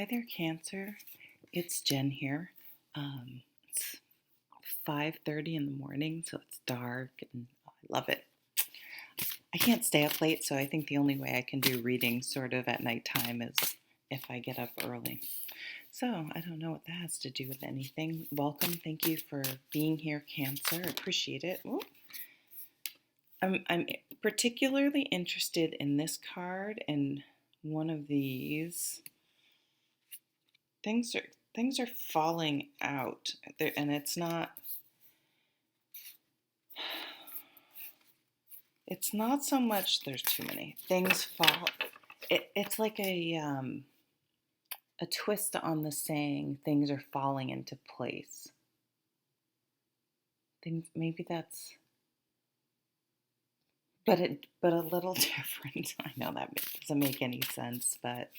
Hi there, Cancer. It's Jen here. It's 5:30 in the morning, so it's dark and I love it. I can't stay up late, so I think the only way I can do reading sort of at nighttime is if I get up early. So I don't know what that has to do with anything. Welcome. Thank you for being here, Cancer. I appreciate it. Ooh. I'm particularly interested in this card and one of these. Things are falling out, and it's not so much there's too many things fall. It's like a twist on the saying things are falling into place. Things maybe that's but a little different. I know that doesn't make any sense, but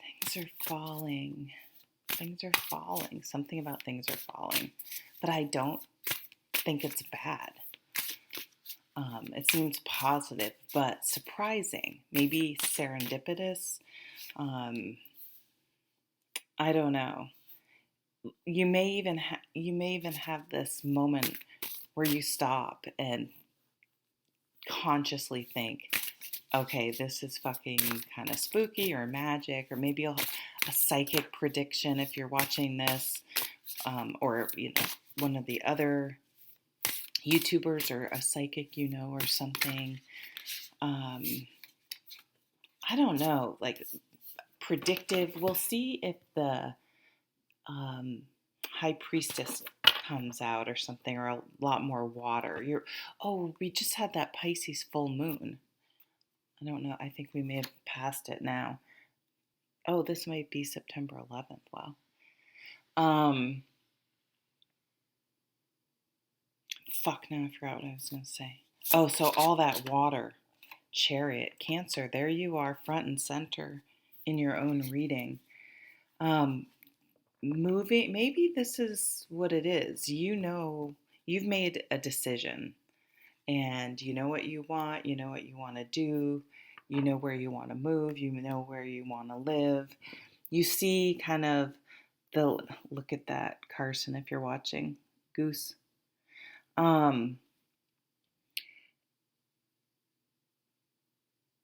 things are falling. Things are falling. Something about things are falling, but I don't think it's bad. It seems positive, but surprising. Maybe serendipitous. Um, I don't know. You may even have this moment where you stop and consciously think, okay, this is fucking kind of spooky or magic, or maybe you'll have a psychic prediction if you're watching this, or one of the other YouTubers or a psychic or something. I don't know, like predictive. We'll see if the um, high priestess comes out or something, or a lot more water. We just had that Pisces full moon. I don't know. I think we may have passed it now. Oh, this might be September 11th. Wow. Um, Now I forgot what I was going to say. Oh, so all that water, Chariot, Cancer, there you are, front and center in your own reading. Um, Moving, maybe this is what it is. You've made a decision and you know what you want, you know what you want to do, you know where you want to move, you know where you want to live. You see kind of the look at that, Carson, if you're watching, Goose. Um,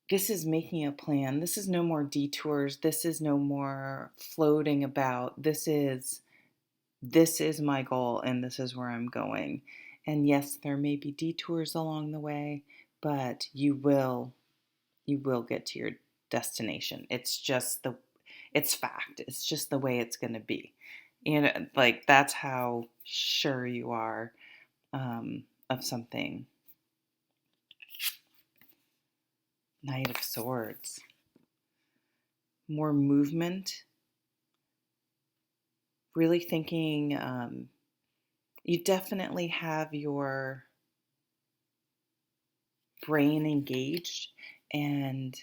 this is making a plan. This is no more detours. This is no more floating about. This is my goal and this is where I'm going. And yes, there may be detours along the way, but you will get to your destination. It's fact. It's just the way it's going to be. Like that's how sure you are of something. Knight of Swords. More movement. Really thinking you definitely have your brain engaged and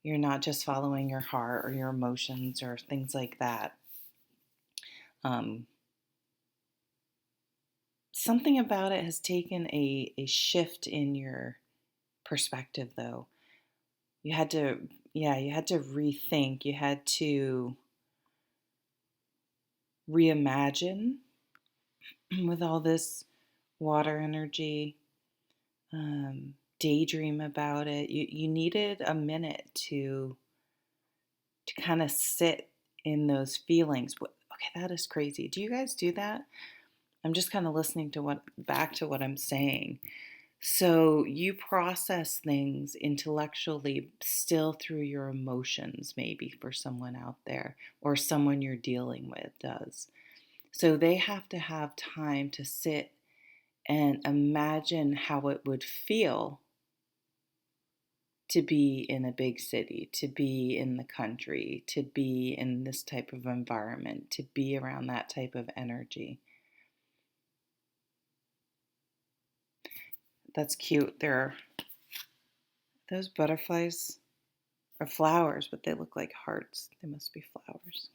you're not just following your heart or your emotions or things like that. Um, Something about it has taken a shift in your perspective, though. You had to rethink. You had to reimagine with all this water energy, daydream about it. You needed a minute to kind of sit in those feelings. Okay, that is crazy. Do you guys do that? I'm just kind of listening to back to what I'm saying. So you process things intellectually still through your emotions, maybe for someone out there or someone you're dealing with does. So they have to have time to sit and imagine how it would feel to be in a big city, to be in the country, to be in this type of environment, to be around that type of energy. That's cute. Those butterflies are flowers, but they look like hearts. They must be flowers.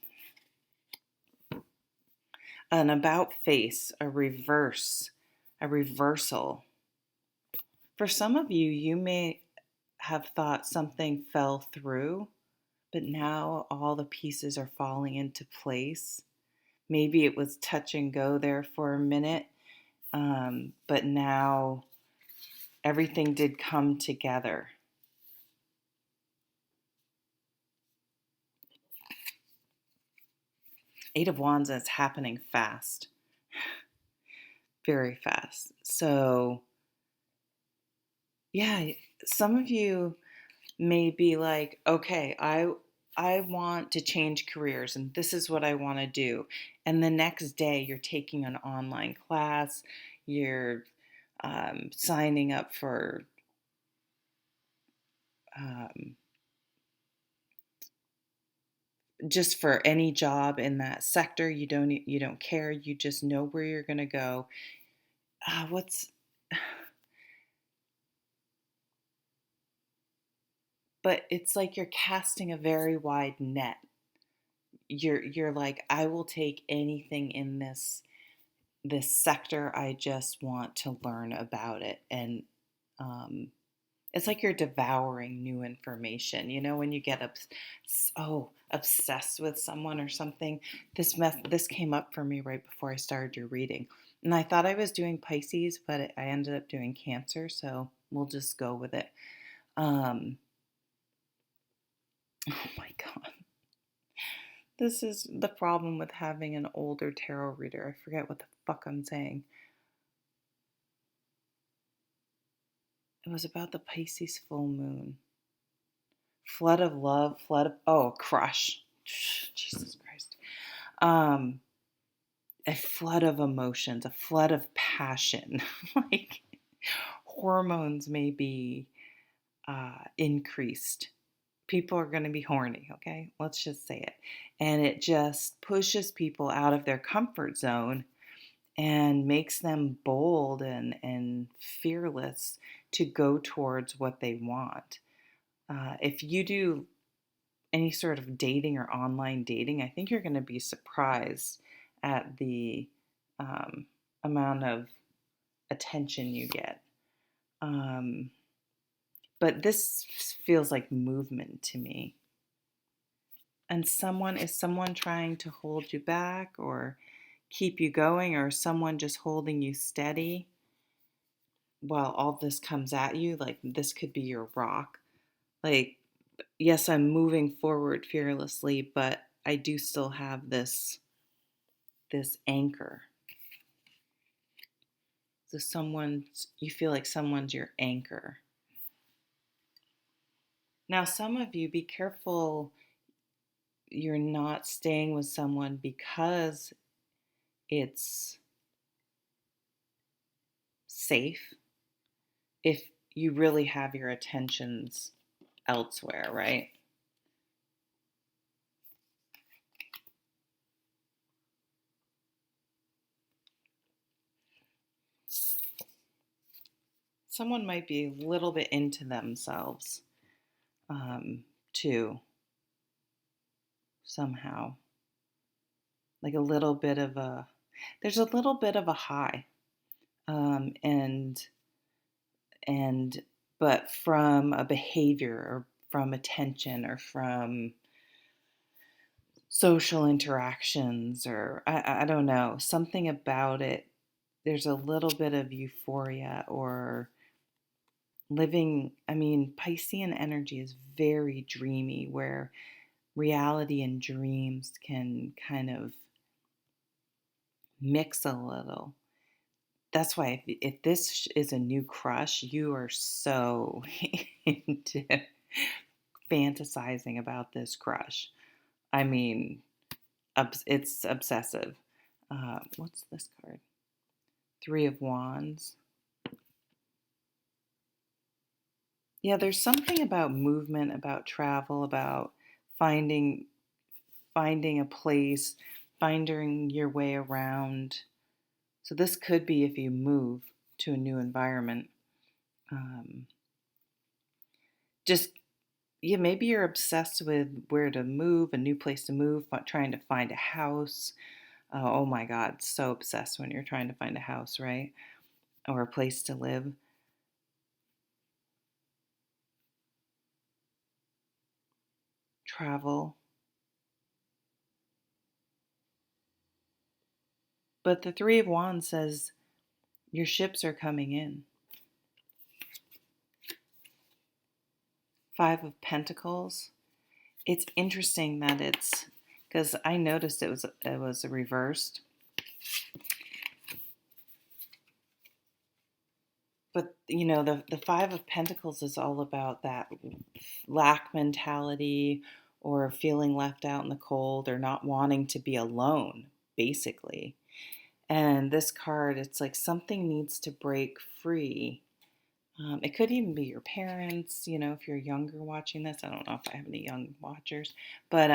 An about face, a reverse, a reversal. For some of you, you may have thought something fell through, but now all the pieces are falling into place. Maybe it was touch and go there for a minute, but now everything did come together. Eight of Wands is happening fast, very fast. So, yeah, some of you may be like, okay, I want to change careers and this is what I want to do. And the next day you're taking an online class, you're signing up for um, just for any job in that sector. You don't care. You just know where you're going to go. What's But it's like you're casting a very wide net. You're like, I will take anything in this sector. I just want to learn about it. And um, it's like you're devouring new information. You know, when you get obsessed with someone or something. This came up for me right before I started your reading, and I thought I was doing Pisces, but I ended up doing Cancer. So we'll just go with it. Oh my God. This is the problem with having an older tarot reader. I forget what the fuck I'm saying. It was about the Pisces full moon. Flood of love, crush. Jesus Christ. Um, a flood of emotions, a flood of passion. Like hormones may be increased. People are going to be horny, okay? Let's just say it. And it just pushes people out of their comfort zone and makes them bold and fearless to go towards what they want. If you do any sort of dating or online dating, I think you're going to be surprised at the um, amount of attention you get. But this feels like movement to me. And is someone trying to hold you back or keep you going, or is someone just holding you steady while all this comes at you? Like this could be your rock. Like, yes, I'm moving forward fearlessly, but I do still have this anchor. So you feel like someone's your anchor. Now, some of you, be careful you're not staying with someone because it's safe if you really have your attentions elsewhere, right? Someone might be a little bit into themselves too, somehow. Like there's a little bit of a high. Um, and, and, but from a behavior or from attention or from social interactions, or I don't know, something about it. There's a little bit of euphoria or Piscean energy is very dreamy, where reality and dreams can kind of mix a little. That's why if this is a new crush, you are so into fantasizing about this crush. I mean, it's obsessive. What's this card? Three of Wands. Yeah, there's something about movement, about travel, about finding finding a place, finding your way around. So this could be if you move to a new environment. Um, just Yeah, maybe you're obsessed with where to move, a new place to move, trying to find a house. Oh my God, so obsessed when you're trying to find a house, right? Or a place to live. travel. But the Three of Wands says your ships are coming in. Five of Pentacles. It's interesting that it's, because I noticed it was reversed. But the Five of Pentacles is all about that lack mentality, or feeling left out in the cold, or not wanting to be alone, basically. And this card, it's like something needs to break free. It could even be your parents, if you're younger watching this. I don't know if I have any young watchers, but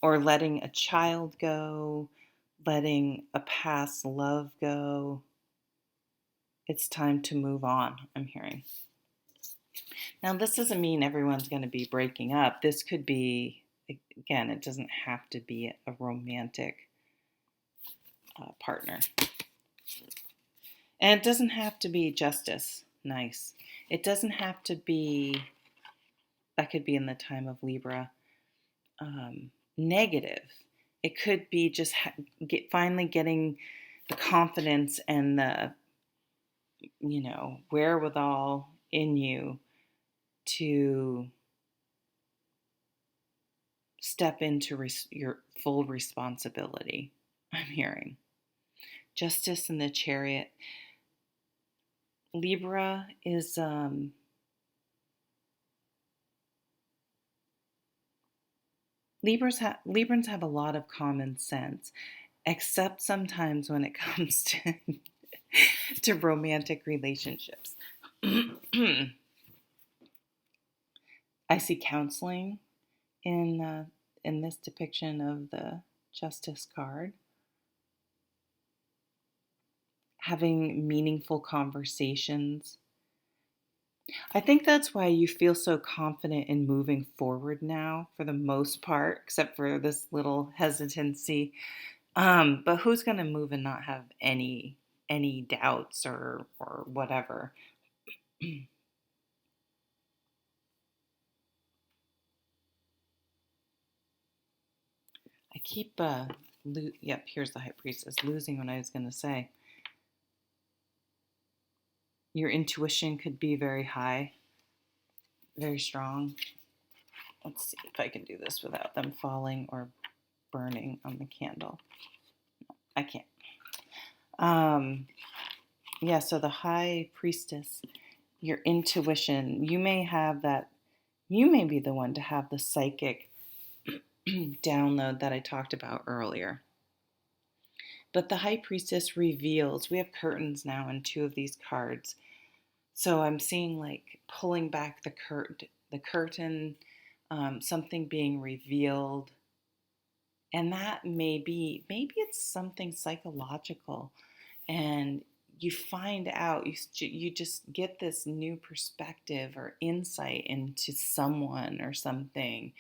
or letting a child go, letting a past love go. It's time to move on, I'm hearing. Now, this doesn't mean everyone's going to be breaking up. This could be, again, it doesn't have to be a romantic partner. And it doesn't have to be justice. Nice. It doesn't have to be, that could be in the time of Libra, negative. It could be just finally getting the confidence and the, wherewithal in you to step into your full responsibility, I'm hearing. Justice in the Chariot. Libra is Librans have a lot of common sense, except sometimes when it comes to romantic relationships. I see counseling in this depiction of the Justice card. Having meaningful conversations. I think that's why you feel so confident in moving forward now, for the most part, except for this little hesitancy. But who's going to move and not have any doubts or whatever? I keep yep, here's the High Priestess, losing what I was going to say. Your intuition could be very high, very strong. Let's see if I can do this without them falling or burning on the candle. No, I can't. Yeah, so the High Priestess, your intuition, you may have that, you may be the one to have the psychic download that I talked about earlier. But the High Priestess reveals, we have curtains now in two of these cards. So I'm seeing like pulling back the curtain, something being revealed. And that maybe it's something psychological. And you find out, you just get this new perspective or insight into someone or something.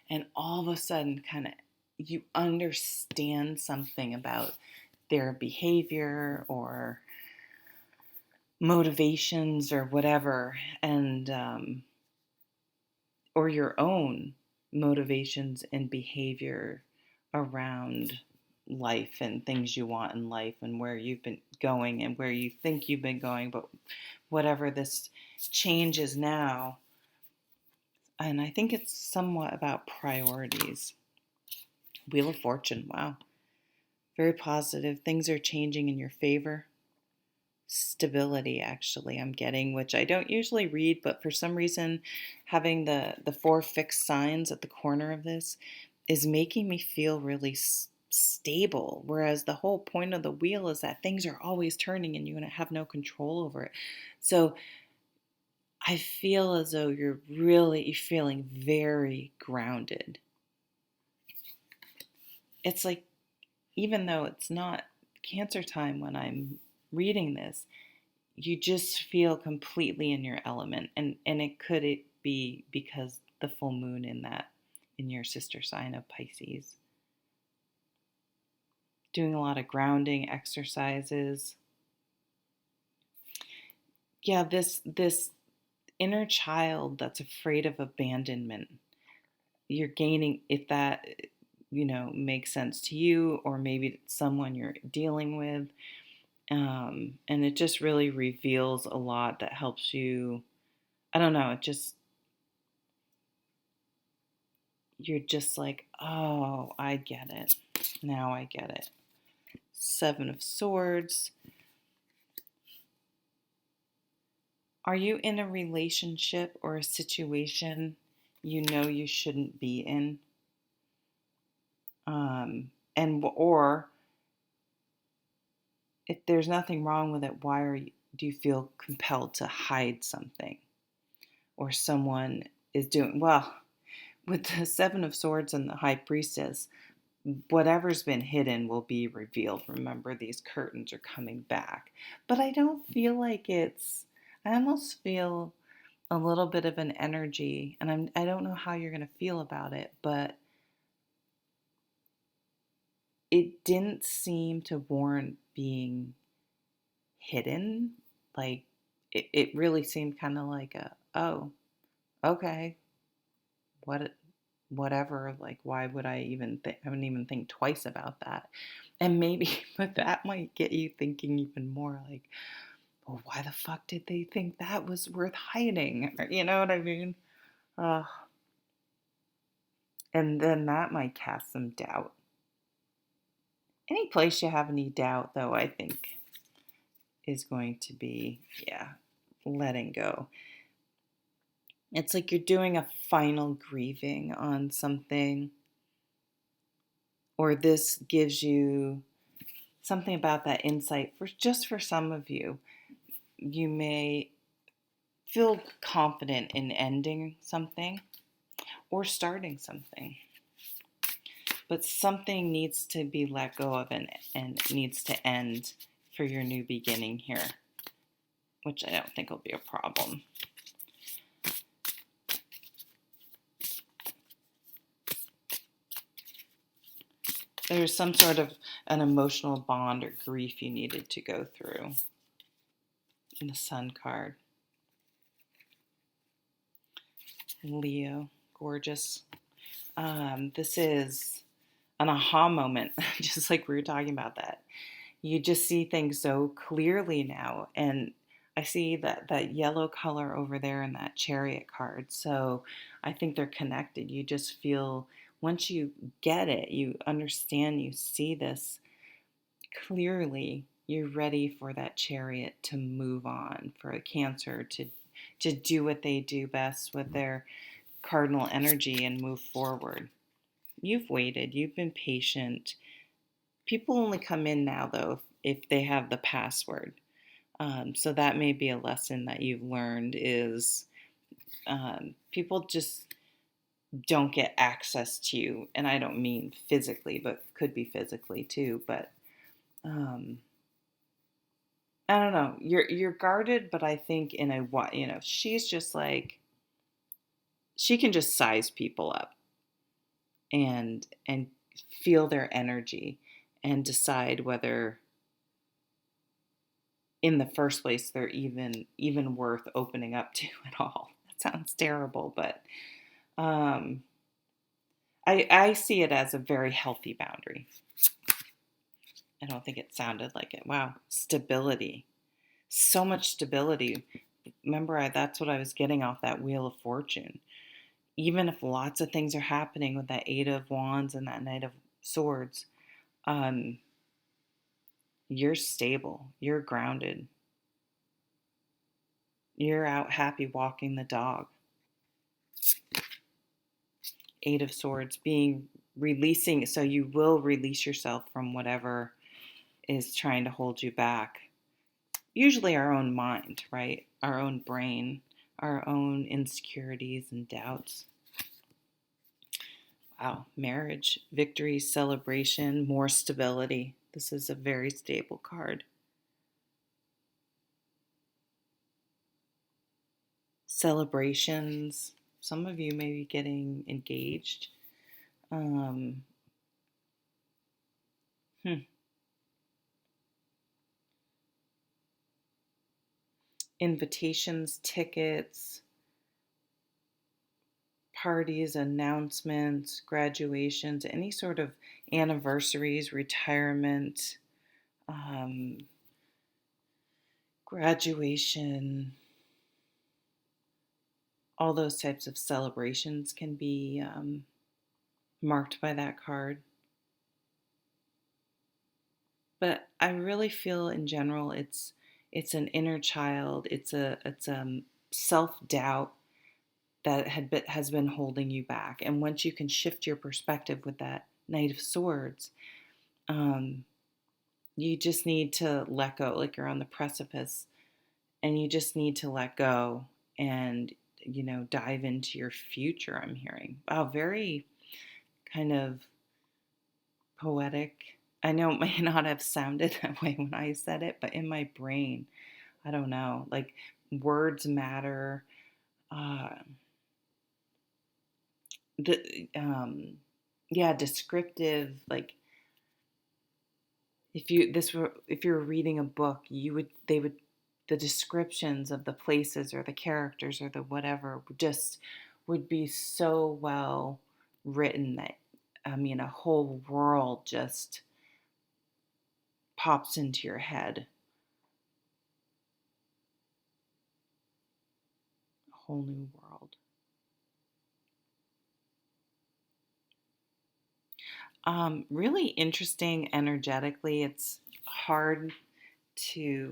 And all of a sudden, kind of, you understand something about their behavior or motivations or whatever, and or your own motivations and behavior around life and things you want in life and where you've been going and where you think you've been going, but whatever this change is now. And I think it's somewhat about priorities. Wheel of Fortune, wow. Very positive. Things are changing in your favor. Stability, actually, I'm getting, which I don't usually read, but for some reason, having the four fixed signs at the corner of this is making me feel really stable. Whereas the whole point of the wheel is that things are always turning and you have no control over it. So I feel as though you're really feeling very grounded. It's like, even though it's not Cancer time when I'm reading this, you just feel completely in your element. And it could be because the full moon in your sister sign of Pisces. Doing a lot of grounding exercises. Yeah, this inner child that's afraid of abandonment. you're gaining, if that, makes sense to you, or maybe it's someone you're dealing with. And it just really reveals a lot that helps you. I don't know, you're just like, oh, I get it. Now I get it. Seven of Swords. Are you in a relationship or a situation you know you shouldn't be in? Or if there's nothing wrong with it, do you feel compelled to hide something? Or someone is doing, well, with the Seven of Swords and the High Priestess, whatever's been hidden will be revealed. Remember, these curtains are coming back. But I don't feel like I almost feel a little bit of an energy, and I don't know how you're going to feel about it, but it didn't seem to warrant being hidden. Like, it really seemed kind of like oh, okay, what, whatever. Like, why would I even think? I wouldn't even think twice about that. And maybe, but that might get you thinking even more. Like, well, why the fuck did they think that was worth hiding? You know what I mean? Uh, and then that might cast some doubt. Any place you have any doubt, though, I think is going to be, yeah, letting go. It's like you're doing a final grieving on something, or this gives you something about that insight. For some of you, you may feel confident in ending something or starting something, but something needs to be let go of, and needs to end for your new beginning here, which I don't think will be a problem. There's some sort of an emotional bond or grief you needed to go through. In the Sun card. Leo, gorgeous. This is an aha moment, just like we were talking about that. You just see things so clearly now. And I see that yellow color over there in that Chariot card. So I think they're connected. You just feel, once you get it, you understand, you see this clearly, you're ready for that Chariot to move on, for a Cancer to do what they do best with their cardinal energy and move forward. You've waited, you've been patient. People only come in now, though, if they have the password. So that may be a lesson that you've learned is, people just don't get access to you. And I don't mean physically, but could be physically too. But um, I don't know. You're guarded, but I think in a what, she's just like, she can just size people up and feel their energy and decide whether in the first place they're even worth opening up to at all. That sounds terrible, but um, I see it as a very healthy boundary. I don't think it sounded like it. Wow, stability, so much stability. Remember, that's what I was getting off that Wheel of Fortune. Even if lots of things are happening with that Eight of Wands and that Knight of Swords, um, you're stable, you're grounded, you're out happy walking the dog. Eight of Swords being releasing, so you will release yourself from whatever is trying to hold you back. Usually our own mind, right? Our own brain, our own insecurities and doubts. Wow, marriage, victory, celebration, more stability. This is a very stable card. Celebrations. Some of you may be getting engaged. Um, hmm. Invitations, tickets, parties, announcements, graduations, any sort of anniversaries, retirement, um, graduation, all those types of celebrations can be marked by that card. But I really feel in general it's an inner child. It's self-doubt that has been holding you back. And once you can shift your perspective with that Knight of Swords, um, you just need to let go. Like you're on the precipice, and you just need to let go and dive into your future. I'm hearing. Wow, very kind of poetic. I know it may not have sounded that way when I said it, but in my brain, I don't know. Like words matter. Uh, the yeah, descriptive. Like if you were reading a book, the descriptions of the places or the characters or the whatever just would be so well written that a whole world just pops into your head. A whole new world. Really interesting energetically. It's hard to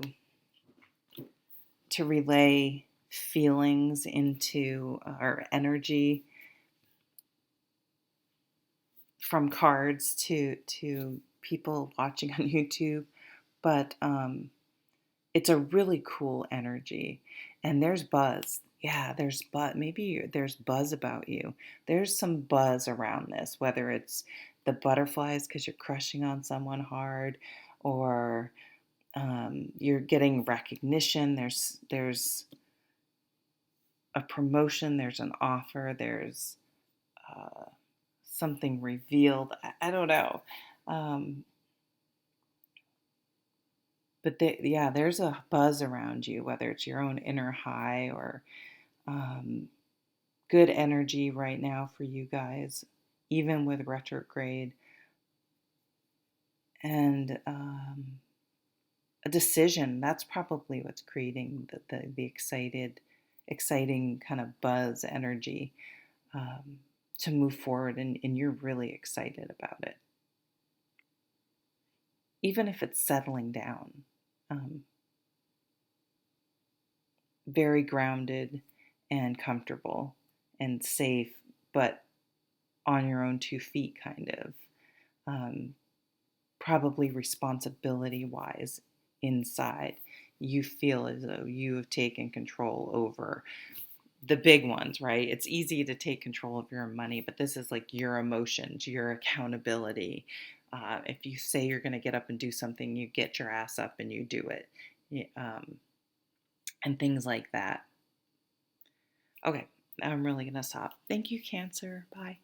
relay feelings into or energy from cards to people watching on YouTube, but it's a really cool energy. And there's buzz. Yeah, there's buzz. Maybe there's buzz about you. There's some buzz around this, whether it's the butterflies because you're crushing on someone hard, or you're getting recognition. There's a promotion. There's an offer. There's uh, something revealed. I don't know. Um, but yeah, there's a buzz around you, whether it's your own inner high or um, good energy right now for you guys, even with retrograde, and a decision. That's probably what's creating the exciting kind of buzz energy um, to move forward, and you're really excited about it, even if it's settling down. Um, very grounded and comfortable and safe, but on your own 2 feet, kind of. Um, Probably responsibility wise inside. You feel as though you have taken control over the big ones, right? It's easy to take control of your money, but this is like your emotions, your accountability. If you say you're going to get up and do something, you get your ass up and you do it, and things like that. Okay, I'm really going to stop. Thank you, Cancer. Bye.